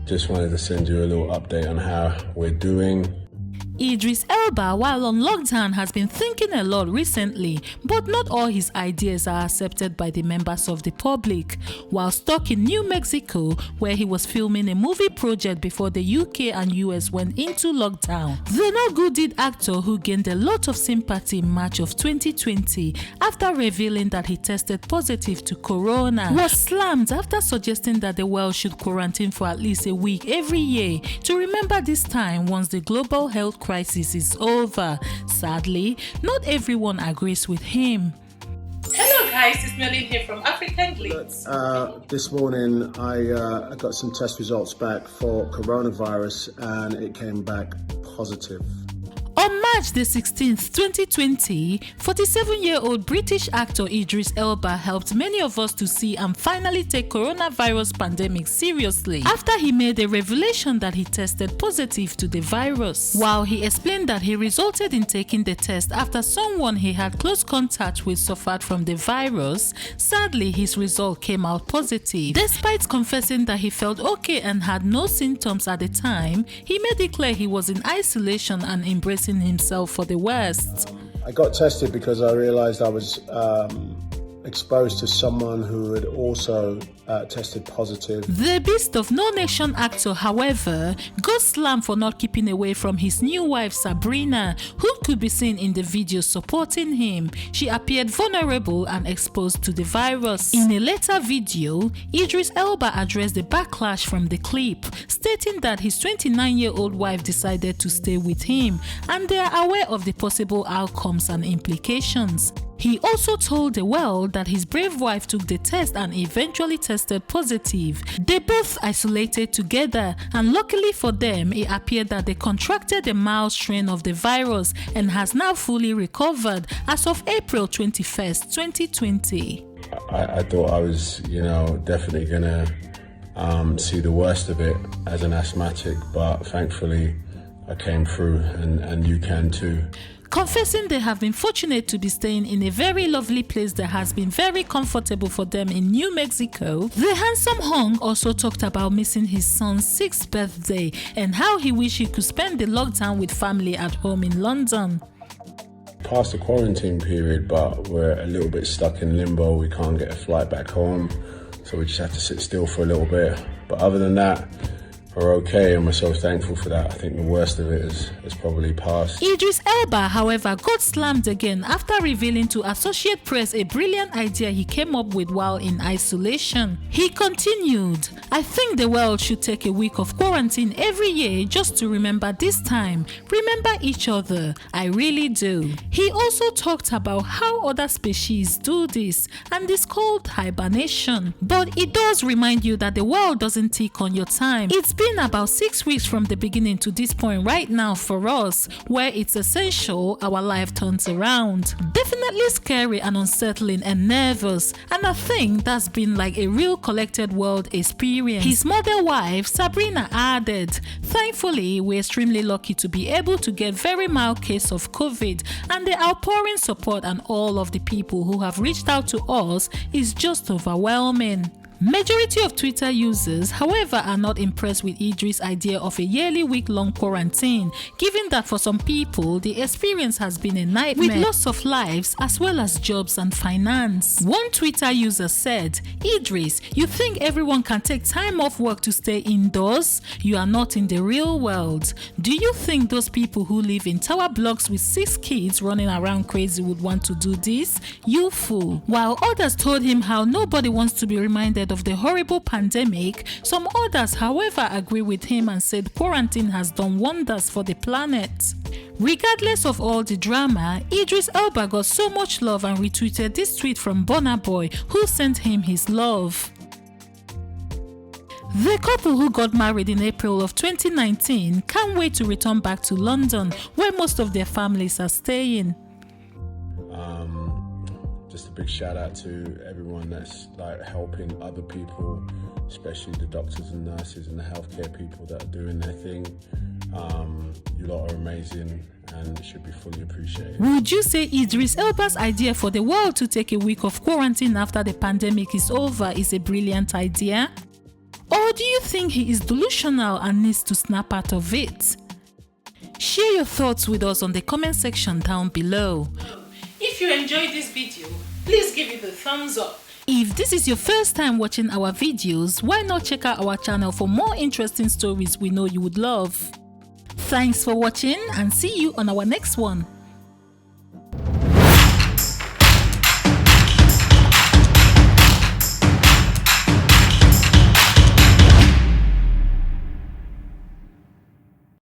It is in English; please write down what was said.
Just wanted to send you a little update on how we're doing. Idris Elba, while on lockdown, has been thinking a lot recently, but not all his ideas are accepted by the members of the public. While stuck in New Mexico, where he was filming a movie project before the UK and US went into lockdown, the no-good-deed actor, who gained a lot of sympathy in March of 2020 after revealing that he tested positive to corona, was slammed after suggesting that the world should quarantine for at least a week every year to remember this time once the global health crisis is over. Sadly, not everyone agrees with him. Hello guys, it's Merlin here from African Glitz. This morning I got some test results back for coronavirus and it came back positive. On March the 16th, 2020, 47-year-old British actor Idris Elba helped many of us to see and finally take coronavirus pandemic seriously after he made a revelation that he tested positive to the virus. While he explained that he resulted in taking the test after someone he had close contact with suffered from the virus, sadly his result came out positive. Despite confessing that he felt okay and had no symptoms at the time, he made it clear he was in isolation and embracing himself for the worst. I got tested because I realized I was exposed to someone who had also tested positive. The Beast of No Nation actor, however, got slammed for not keeping away from his new wife Sabrina, who could be seen in the video supporting him. She appeared vulnerable and exposed to the virus. In a later video, Idris Elba addressed the backlash from the clip, stating that his 29-year-old wife decided to stay with him and they are aware of the possible outcomes and implications. He also told the world that his brave wife took the test and eventually tested positive. They both isolated together, and luckily for them, it appeared that they contracted the mild strain of the virus and has now fully recovered as of April 21st, 2020. I thought I was, definitely gonna see the worst of it as an asthmatic, but thankfully I came through, and you can too. Confessing they have been fortunate to be staying in a very lovely place that has been very comfortable for them in New Mexico, the handsome hunk also talked about missing his son's 6th birthday and how he wished he could spend the lockdown with family at home in London. Past the quarantine period, but we're a little bit stuck in limbo. We can't get a flight back home, so we just have to sit still for a little bit. But other than that, we're okay, and we're so thankful for that. I think the worst of it is probably past. Idris Elba, however, got slammed again after revealing to Associated Press a brilliant idea he came up with while in isolation. He continued, "I think the world should take a week of quarantine every year just to remember this time, remember each other. I really do." He also talked about how other species do this, and it's called hibernation. But it does remind you that the world doesn't tick on your time. It's been about 6 weeks from the beginning to this point right now for us, where it's essential our life turns around. Definitely scary and unsettling and nervous, and I think that's been like a real collected world experience. His mother wife Sabrina added, "Thankfully, we're extremely lucky to be able to get very mild case of COVID, and the outpouring support and all of the people who have reached out to us is just overwhelming." Majority of Twitter users, however, are not impressed with Idris' idea of a yearly week-long quarantine, given that for some people, the experience has been a nightmare with loss of lives as well as jobs and finance. One Twitter user said, "Idris, you think everyone can take time off work to stay indoors? You are not in the real world. Do you think those people who live in tower blocks with 6 kids running around crazy would want to do this? You fool." While others told him how nobody wants to be reminded of the horrible pandemic, some others, however, agree with him and said quarantine has done wonders for the planet. Regardless of all the drama, Idris Elba got so much love and retweeted this tweet from Burna Boy, who sent him his love. The couple who got married in April of 2019 can't wait to return back to London, where most of their families are staying. Just a big shout out to everyone that's helping other people, especially the doctors and nurses and the healthcare people that are doing their thing. You lot are amazing and should be fully appreciated. Would you say Idris Elba's idea for the world to take a week of quarantine after the pandemic is over is a brilliant idea? Or do you think he is delusional and needs to snap out of it? Share your thoughts with us on the comment section down below. If you enjoyed this video, please give it a thumbs up. If this is your first time watching our videos, why not check out our channel for more interesting stories we know you would love. Thanks for watching and see you on our next one.